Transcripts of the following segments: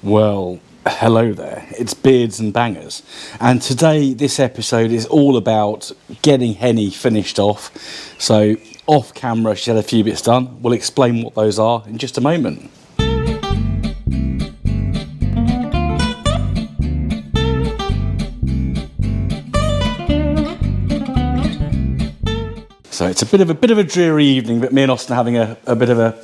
Well, hello there. It's Beards and Bangers. And today, this episode is all about getting Henny finished off. So, off camera, she had a few bits done. We'll explain what those are in just a moment. So it's a bit of a dreary evening, but me and Austin are having a bit of a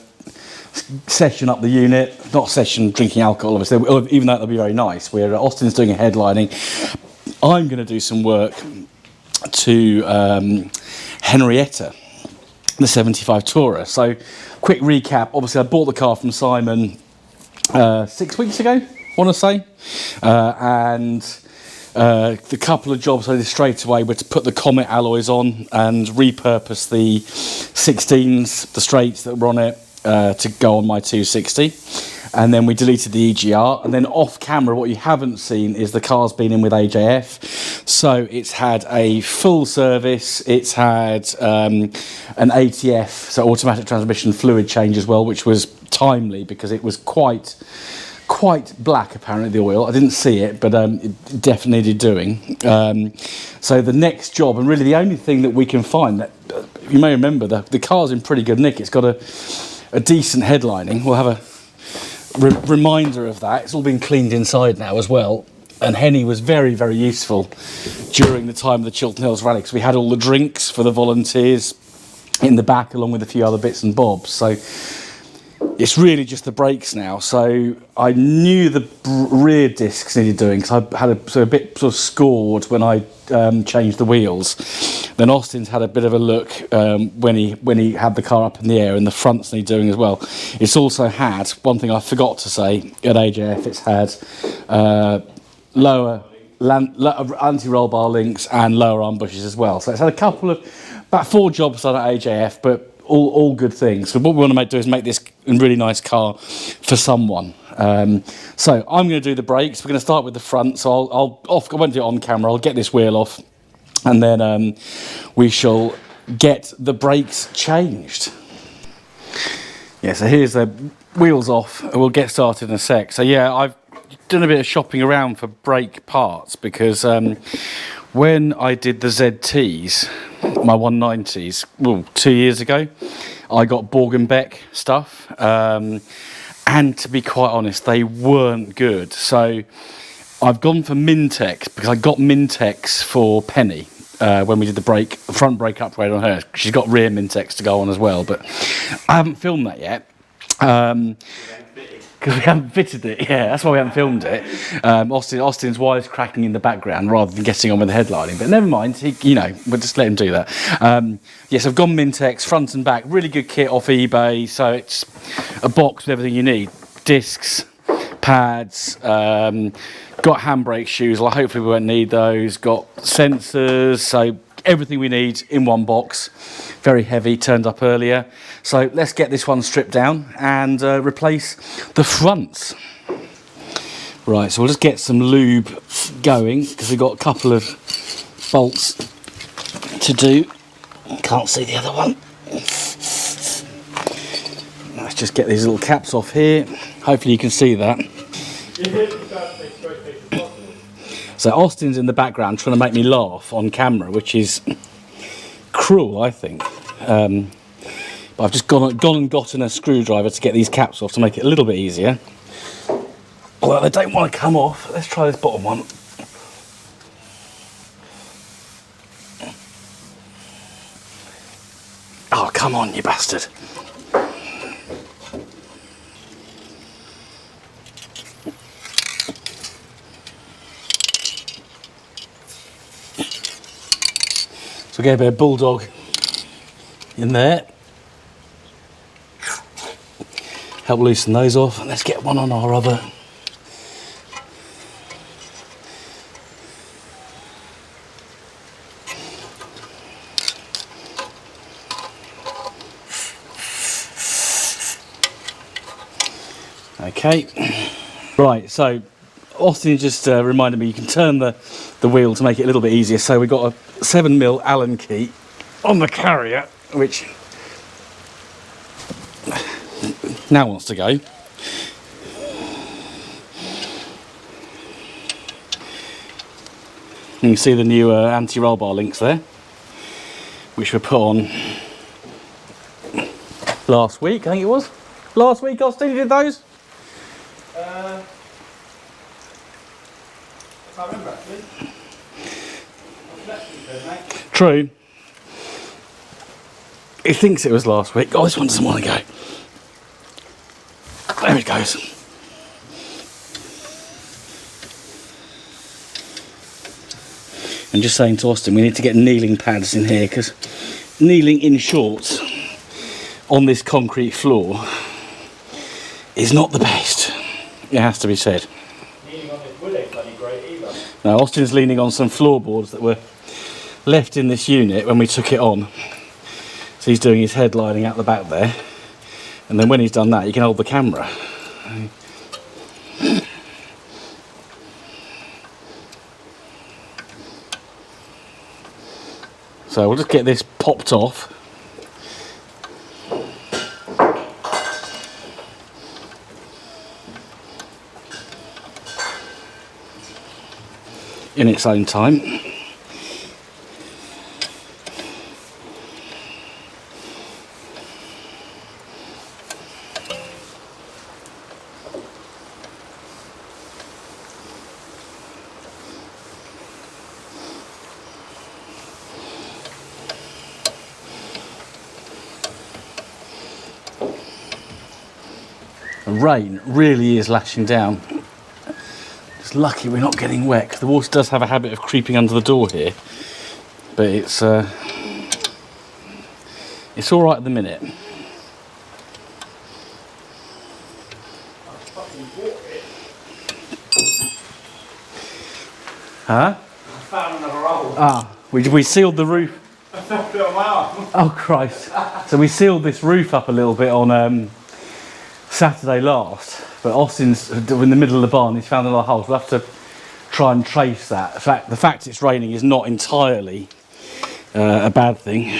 session up the unit. Not session drinking alcohol, obviously, even though it'll be very nice. Austin's doing a headlining. I'm going to do some work to Henrietta, the 75 Tourer. So, quick recap. Obviously, I bought the car from Simon 6 weeks ago, I want to say, and the couple of jobs I did straight away were to put the Comet alloys on and repurpose the 16s, the straights that were on it, to go on my 260. And then we deleted the EGR. And then off camera, what you haven't seen is the car's been in with AJF. So it's had a full service. It's had an ATF, so automatic transmission fluid change as well, which was timely because it was quite black, apparently, the oil. I didn't see it, but it definitely needed doing. So the next job, and really the only thing that we can find, that you may remember, the car's in pretty good nick. It's got a decent headlining. We'll have a reminder of that. It's all been cleaned inside now as well. And Henny was very, very useful during the time of the Chiltern Hills Rally, because we had all the drinks for the volunteers in the back, along with a few other bits and bobs. So it's really just the brakes now. So I knew the rear discs needed doing, because I had a bit sort of scored when I changed the wheels. Then Austin's had a bit of a look when he had the car up in the air, and the fronts need doing as well. It's also had, one thing I forgot to say, at AJF, it's had lower anti-roll bar links and lower arm bushes as well. So it's had about 4 jobs done at AJF, but all good things. So what we want to do is make this a really nice car for someone. So I'm going to do the brakes. We're going to start with the front. So I won't do it on camera. I'll get this wheel off, and then we shall get the brakes changed. Yeah, so here's the wheels off. We'll get started in a sec. So yeah, I've done a bit of shopping around for brake parts, because when I did the ZTs, my 190s, 2 years ago, I got Borg & Beck stuff, and to be quite honest, they weren't good. So I've gone for Mintex, because I got Mintex for Penny when we did the front brake upgrade on her. She's got rear Mintex to go on as well, but I haven't filmed that yet. Because we haven't fitted it, yeah, that's why we haven't filmed it. Austin's wise cracking in the background rather than getting on with the headlining, but never mind, we'll just let him do that. Yes, I've gone Mintex, front and back, really good kit off eBay, so it's a box with everything you need. Discs, pads, got handbrake shoes, well, hopefully we won't need those, got sensors, so everything we need in one box. Very heavy, turned up earlier. So let's get this one stripped down and replace the fronts. Right, so we'll just get some lube going, because we've got a couple of bolts to do. Can't see the other one. Let's just get these little caps off here. Hopefully you can see that. So Austin's in the background trying to make me laugh on camera, which is cruel, I think. But I've just gone and gotten a screwdriver to get these caps off to make it a little bit easier. Although they don't want to come off. Let's try this bottom one. Oh, come on, you bastard. So we'll get a bit of bulldog in there. Help loosen those off. Let's get one on our other. Okay. Right, so Austin just reminded me you can turn the wheel to make it a little bit easier. So we've got a 7mm Allen key on the carrier, which now wants to go. You can see the new anti-roll bar links there, which were put on last week, I think it was. Last week, Austin, you did those? I can't remember actually. I've left it there, mate. True. He thinks it was last week. Oh, this one doesn't want to go. There it goes. I'm just saying to Austin, we need to get kneeling pads in here, because kneeling in shorts on this concrete floor is not the best. It has to be said. Leaning on this wood ain't bloody great either. Now, Austin's leaning on some floorboards that were left in this unit when we took it on. So he's doing his head lining out the back there. And then when he's done that, you can hold the camera. So we'll just get this popped off. In its own time. The rain really is lashing down. It's lucky we're not getting wet, 'cause the water does have a habit of creeping under the door here, but it's all right at the minute. Huh? I found another hole. Ah, we sealed the roof. I found it on my arm. Oh Christ! So we sealed this roof up a little bit on Saturday last, but Austin's in the middle of the barn. He's found another hole. So we'll have to try and trace that. In fact, the fact it's raining is not entirely a bad thing.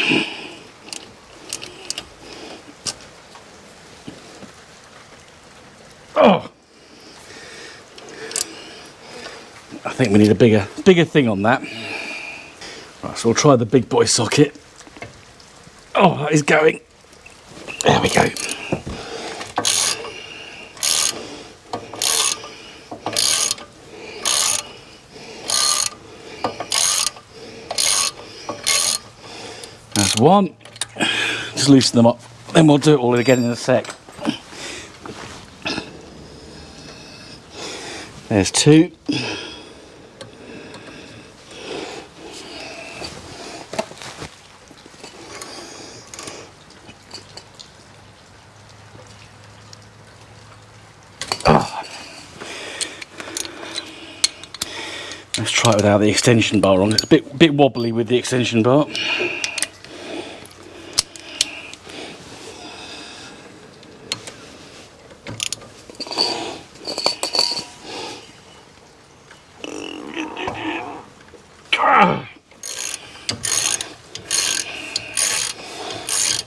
Oh, I think we need a bigger thing on that. Right, so we'll try the big boy socket. Oh, that is going. There we go. That's one. Just loosen them up. Then we'll do it all again in a sec. There's two. Let's try it without the extension bar on. It's a bit wobbly with the extension bar.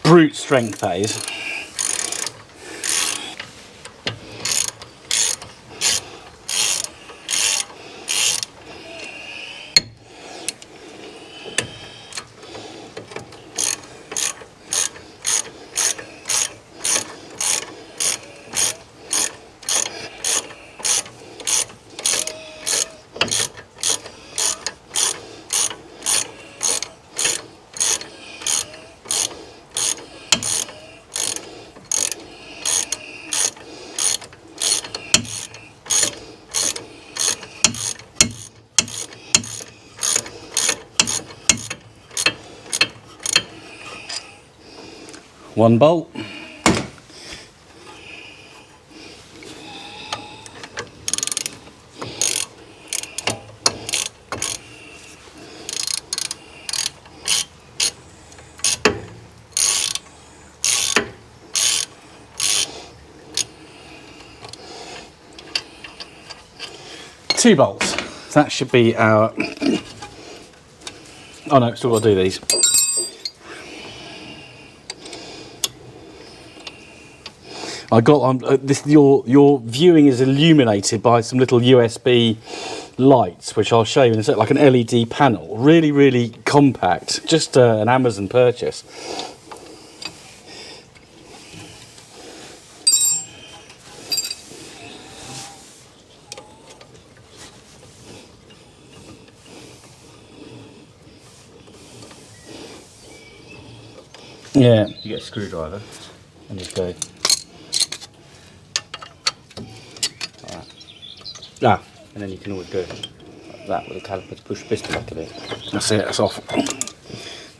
Brute strength, that is. One bolt. Two bolts. That should be our... Oh no, still got to do these. I got this. Your viewing is illuminated by some little USB lights, which I'll show you in a sec, like an LED panel. Really, really compact. Just an Amazon purchase. Yeah. You get a screwdriver and just go. Ah, And then you can always go like that with the caliper to push the piston back a bit. that's it. That's off.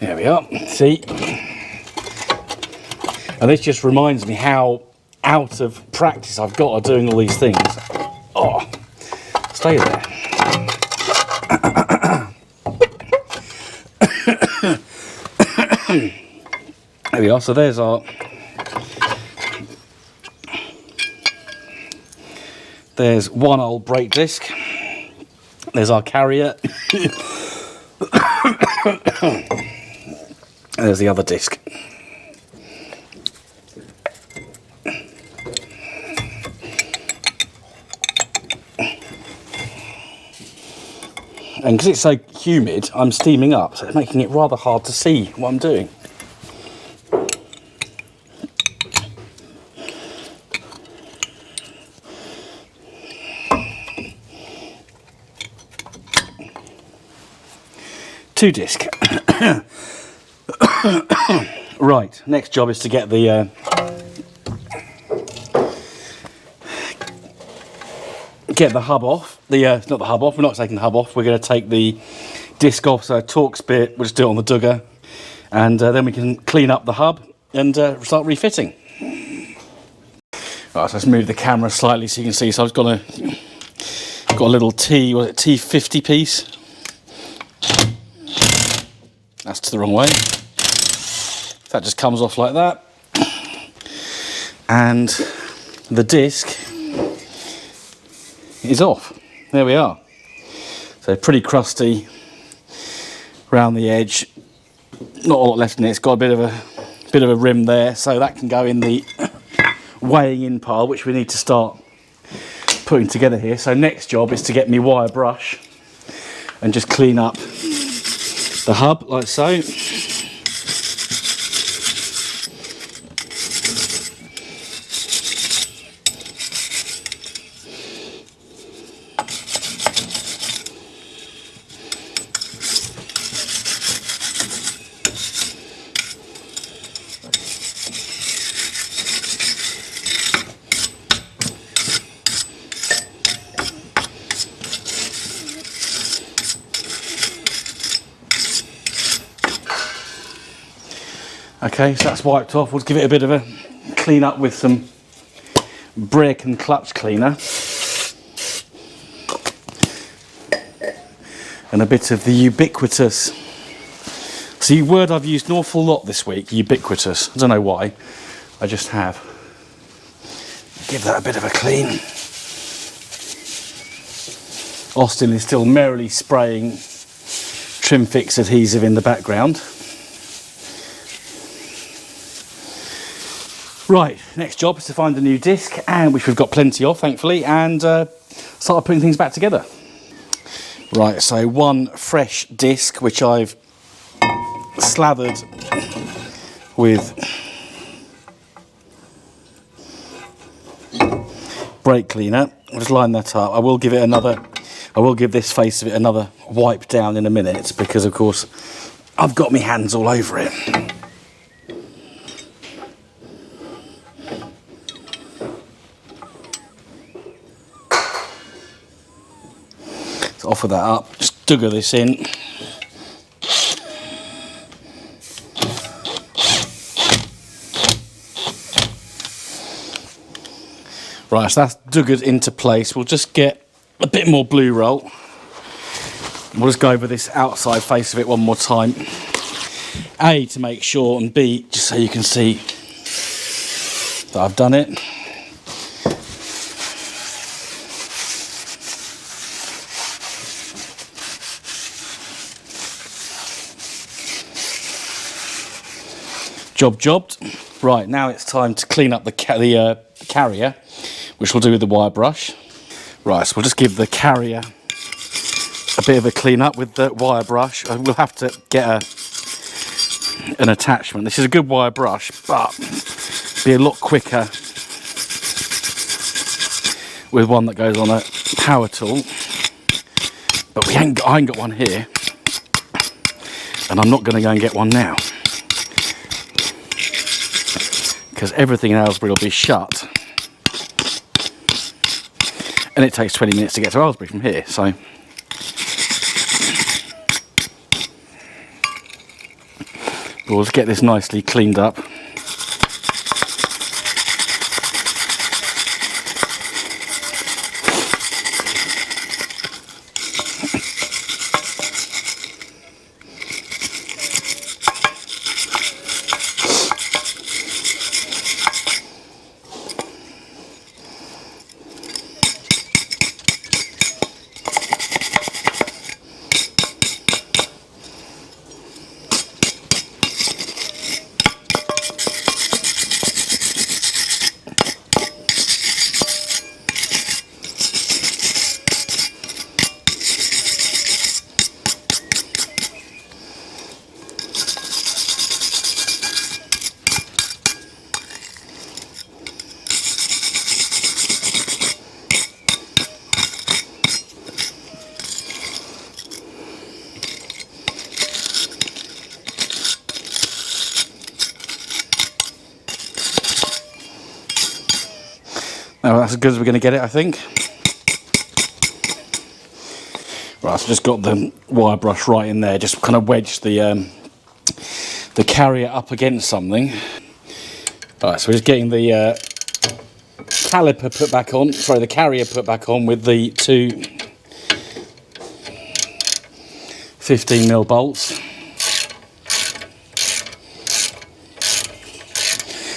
There we are. See. And this just reminds me how out of practice I've got at doing all these things. Oh, stay there. There we are. So there's our. There's one old brake disc. There's our carrier. There's the other disc. And because it's so humid, I'm steaming up, so it's making it rather hard to see what I'm doing. Two disc. Right, next job is to get the hub off. Not the hub off, we're not taking the hub off, we're going to take the disc off, so Torx bit, we'll just do it on the dugger, and then we can clean up the hub and start refitting. Right, so let's move the camera slightly so you can see. So I've got a little T50 piece. That's to the wrong way. That just comes off like that. And the disc is off. There we are. So pretty crusty around the edge. Not a lot left in it. It's got a bit of a rim there, so that can go in the weighing in pile, which we need to start putting together here. So next job is to get me wire brush and just clean up the hub like so. Okay, so that's wiped off. We'll give it a bit of a clean up with some brake and clutch cleaner. And a bit of the ubiquitous. See, a word I've used an awful lot this week, ubiquitous. I don't know why, I just have. Give that a bit of a clean. Austin is still merrily spraying Trim Fix adhesive in the background. Right, next job is to find a new disc, and which we've got plenty of, thankfully, and start putting things back together. Right, so one fresh disc, which I've slathered with brake cleaner. I'll just line that up. I will give this face of it another wipe down in a minute, because of course I've got my hands all over it. Offer that up, just dugger this in. Right, so that's duggered into place. We'll just get a bit more blue roll. We'll just go over this outside face of it one more time. A, to make sure, and B, just so you can see that I've done it. Jobbed. Right, now it's time to clean up the carrier, which we'll do with the wire brush. Right, so we'll just give the carrier a bit of a clean up with the wire brush. We'll have to get an attachment. This is a good wire brush, but be a lot quicker with one that goes on a power tool. But I ain't got one here, and I'm not going to go and get one now because everything in Aylesbury will be shut, and it takes 20 minutes to get to Aylesbury from here. So we'll just get this nicely cleaned up. Oh, that's as good as we're going to get it, I think. Right, so just got the wire brush right in there, just kind of wedge the carrier up against something. Right, so we're just getting the caliper put back on, sorry, the carrier put back on with the two 15mm bolts.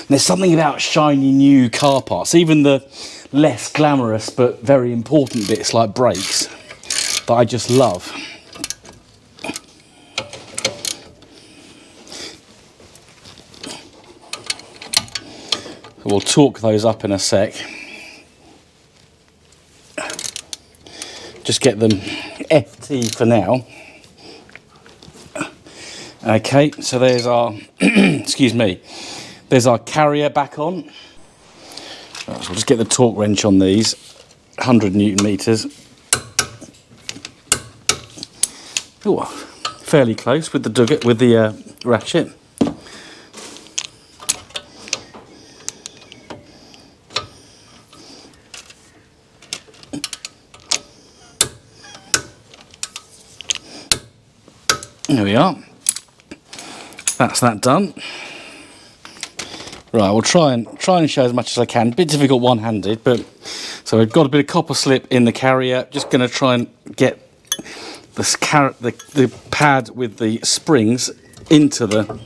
There's something about shiny new car parts, even the less glamorous but very important bits like brakes, that I just love. So we'll torque those up in a sec. Just get them FT for now. Okay, so there's our, excuse me, there's our carrier back on. Right, so we'll just get the torque wrench on these, 100 Newton meters. Ooh, fairly close with the ratchet. There we are. That's that done. Right, we'll try and show as much as I can. A bit difficult one-handed, but so we've got a bit of copper slip in the carrier. Just going to try and get the pad with the springs into the.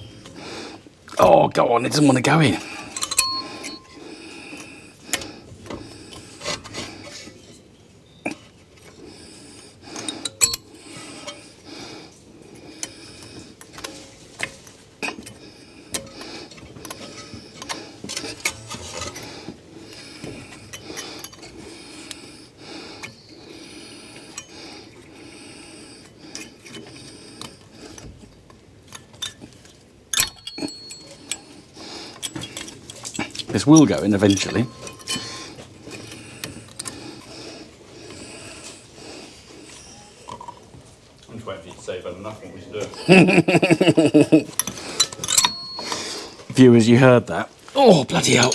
Oh, go on! It doesn't want to go in. This will go in eventually. I'm just waiting for you to say better than nothing we should do. Viewers, you heard that. Oh, bloody hell.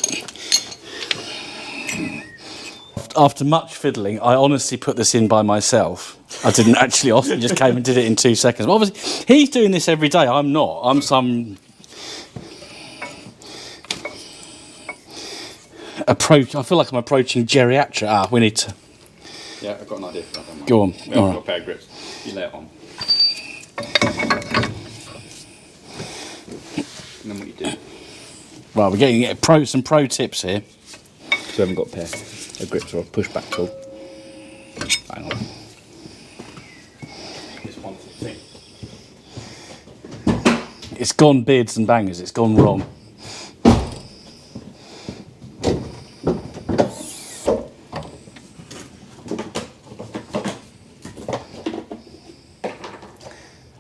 After much fiddling, I honestly put this in by myself. I didn't actually, Austin just came and did it in 2 seconds. But obviously, he's doing this every day. I'm not. I'm some approach. I feel like I'm approaching geriatric. Ah, we need to. Yeah, I've got an idea for that. Go on. I've got a pair of grips. You lay it on. And then what you do. Right, we're getting some pro tips here. So I haven't got a pair of grips or a push back tool. Hang on. This one's the thing. It's gone beards and bangers. It's gone wrong.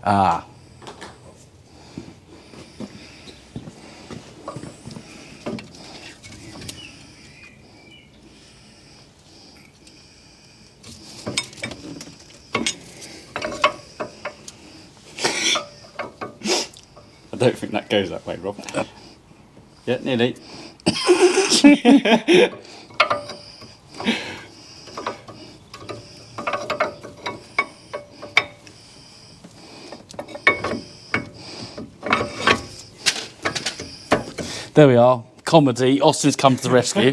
Ah. I don't think that goes that way, Rob. Yeah, nearly. There we are. Comedy. Austin's come to the rescue.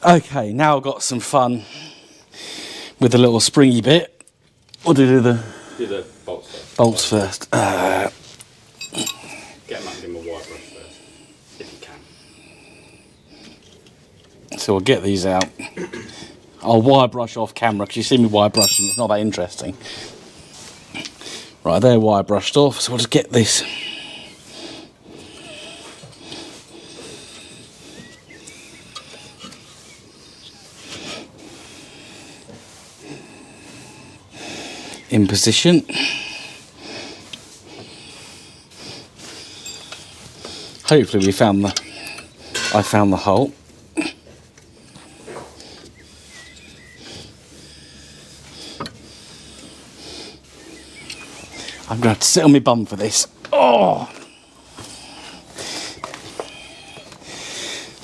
Okay, now I've got some fun with the little springy bit. What do we do the Do the bolts first. bolts first? Get them out and give them a wire brush first, if you can. So we'll get these out. I'll wire brush off camera because you see me wire brushing. It's not that interesting. Right, they're wire brushed off. So we'll just get this. In position. Hopefully I found the hole. I'm going to have to sit on my bum for this. Oh!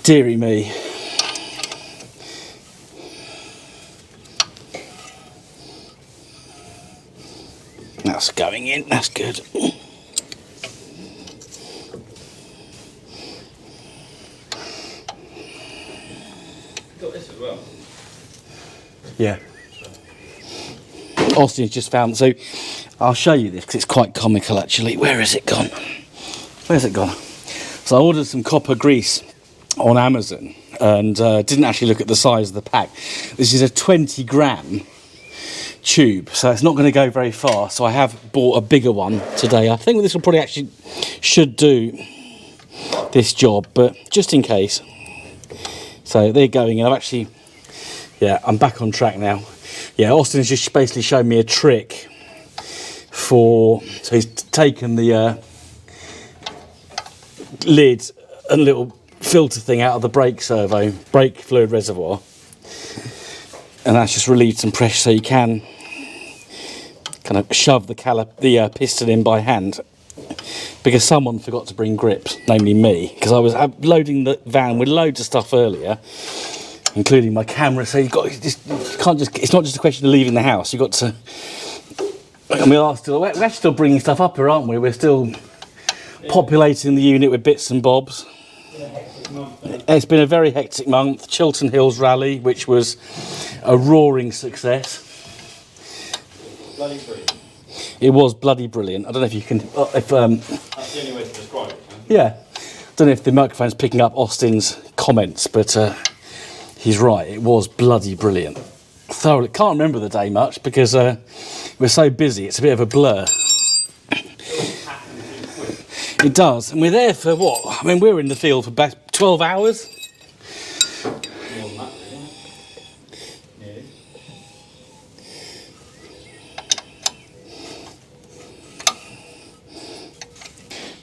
Deary me. That's going in, that's good. Got this as well. Yeah. Austin's just found, so I'll show you this because it's quite comical actually. Where has it gone? Where's it gone? So I ordered some copper grease on Amazon and didn't actually look at the size of the pack. This is a 20 gram tube, so it's not going to go very far. So I have bought a bigger one today. I think this will probably actually should do this job, but just in case. So they're going in. I've actually, yeah, I'm back on track now. Yeah, Austin's just basically shown me a trick for, so he's taken the lid and little filter thing out of the brake fluid reservoir, and that's just relieved some pressure so you can kind of shove the piston in by hand, because someone forgot to bring grips, namely me, because I was loading the van with loads of stuff earlier, including my camera. So you can't just, it's not just a question of leaving the house, you've got to, and we're still bringing stuff up here, aren't we? We're still populating the unit with bits and bobs. It's been a very hectic month. Chiltern Hills Rally, which was a roaring success. Bloody brilliant. It was bloody brilliant. I don't know if you can, That's the only way to describe it. yeah. I don't know if the microphone's picking up Austin's comments, but he's right. It was bloody brilliant. Thoroughly. Can't remember the day much because we're so busy. It's a bit of a blur. It does, and we're there for what? I mean, we're in the field for about 12 hours. More than that, really. Nearly.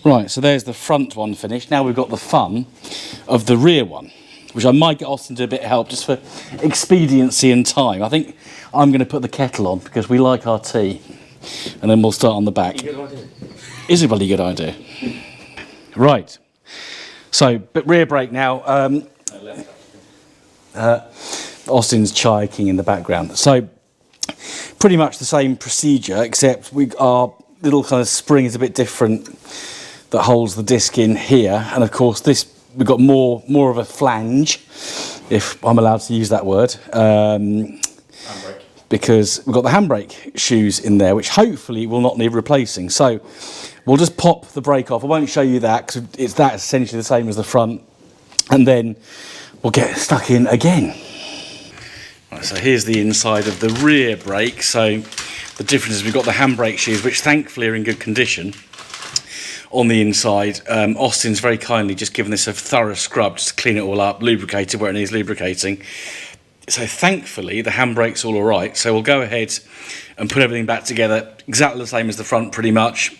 Right, so there's the front one finished. Now we've got the fun of the rear one, which I might get Austin to do a bit of help just for expediency and time. I think I'm going to put the kettle on because we like our tea, and then we'll start on the back. Good idea. Is a bloody good idea. Right, so, but rear brake now. Austin's chiking in the background. So, pretty much the same procedure, except our little kind of spring is a bit different that holds the disc in here, and of course this we've got more of a flange, if I'm allowed to use that word. Handbrake. Because we've got the handbrake shoes in there, which hopefully will not need replacing. So we'll just pop the brake off. I won't show you that because it's that essentially the same as the front, and then we'll get stuck in again. Right, so here's the inside of the rear brake. So the difference is we've got the handbrake shoes, which thankfully are in good condition on the inside. Austin's very kindly just given this a thorough scrub just to clean it all up, lubricate it where it needs lubricating. So thankfully the handbrake's all right, so we'll go ahead and put everything back together exactly the same as the front pretty much,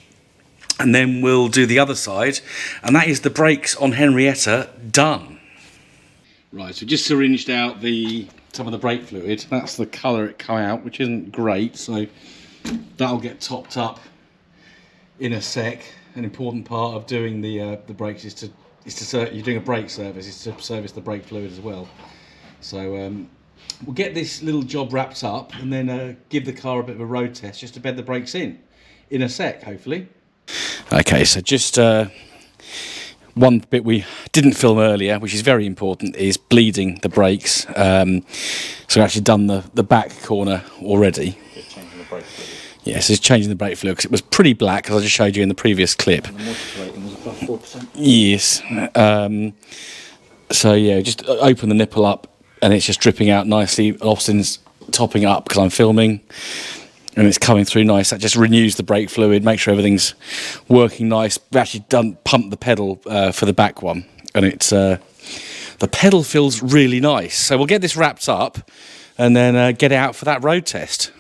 and then we'll do the other side, and that is the brakes on Henrietta done. Right, so just syringed out some of the brake fluid. That's the colour it come out, which isn't great, so that'll get topped up in a sec. An important part of doing the brakes is to you're doing a brake service, is to service the brake fluid as well. So we'll get this little job wrapped up and then give the car a bit of a road test just to bed the brakes in a sec, hopefully. Okay, so just one bit we didn't film earlier, which is very important, is bleeding the brakes. So we've actually done the back corner already. Just changing the brake fluid. Yes, it's changing the brake fluid because it was pretty black, as I just showed you in the previous clip. And the moisture rating was above 4%. Yes. So yeah, just open the nipple up and it's just dripping out nicely. Austin's topping up because I'm filming, and it's coming through nice. That just renews the brake fluid, make sure everything's working nice. We've actually pumped the pedal for the back one, and it's the pedal feels really nice. So we'll get this wrapped up and then get it out for that road test.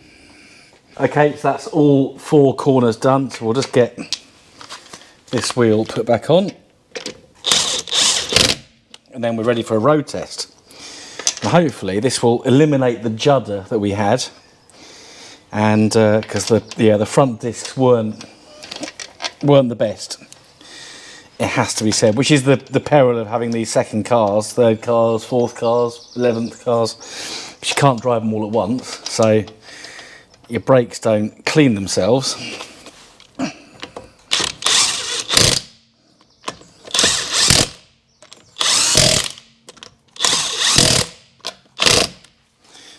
Okay, so that's all 4 corners done. So we'll just get this wheel put back on, and then we're ready for a road test. And hopefully this will eliminate the judder that we had, and because the front discs weren't the best, it has to be said, which is the peril of having these second cars, third cars, fourth cars, 11th cars, because you can't drive them all at once, so your brakes don't clean themselves.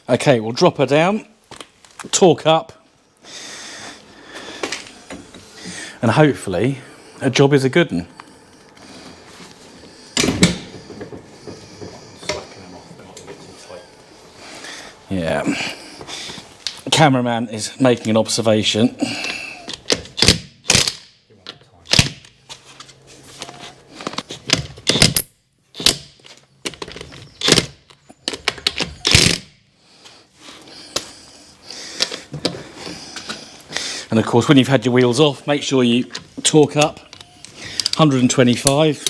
Okay, we'll drop her down, torque up, and hopefully a job is a good one. Yeah. Cameraman is making an observation. And of course, when you've had your wheels off, make sure you torque up 125.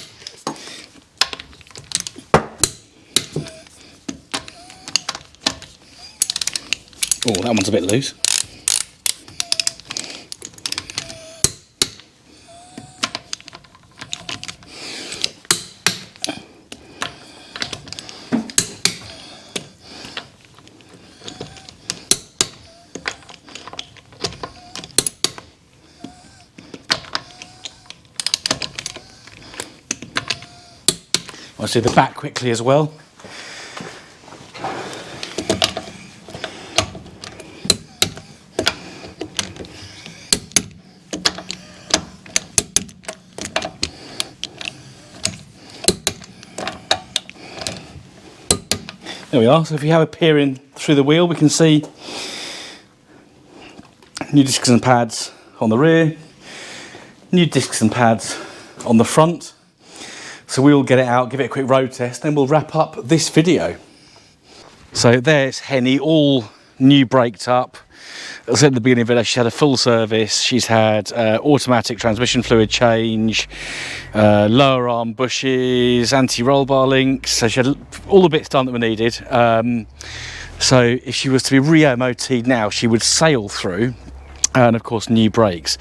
Oh, that one's a bit loose. I'll do the back quickly as well. There we are. So if you have a peer in through the wheel, we can see new discs and pads on the rear, new discs and pads on the front. So we'll get it out, give it a quick road test, then we'll wrap up this video. So there's Henny, all new braked up. As I said at the beginning of it, she's had a full service. She's had automatic transmission fluid change, lower arm bushes, anti-roll bar links. So she had all the bits done that were needed. So if she was to be re-MOT'd now, she would sail through. And of course new brakes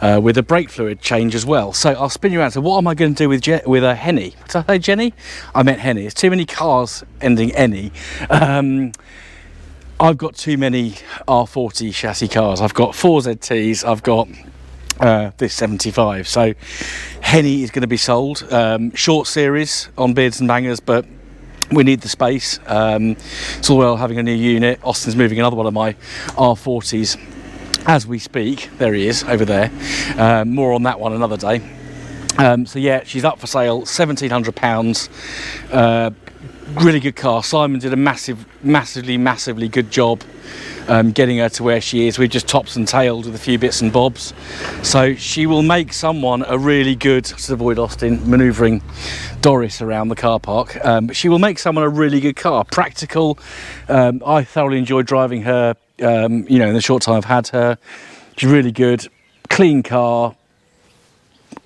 with a brake fluid change as well. So I'll spin you around. So what am I going to do with a Henny? Did I say Jenny? I meant Henny. There's too many cars ending Henny. I've got too many R40 chassis cars. I've got 4 ZTs, I've got this 75. So Henny is going to be sold. Short series on Beards and Bangers, but we need the space. It's all well having a new unit. Austin's moving another one of my R40s as we speak. There he is over there. More on that one another day. So yeah, she's up for sale, £1,700. really good car. Simon did a massively good job getting her to where she is. We've just tops and tails with a few bits and bobs. So she will make someone a really good, to avoid Austin manoeuvring Doris around the car park, but she will make someone a really good car. Practical. I thoroughly enjoyed driving her, in the short time I've had her. She's really good, clean car.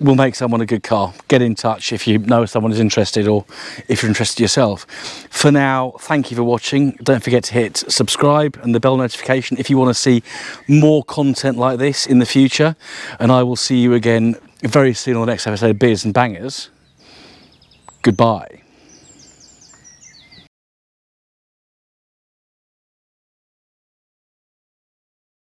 Will make someone a good car. Get in touch if you know someone is interested, or if you're interested yourself. For now, thank you for watching. Don't forget to hit subscribe and the bell notification if you want to see more content like this in the future, and I will see you again very soon on the next episode of Beers and Bangers. Goodbye.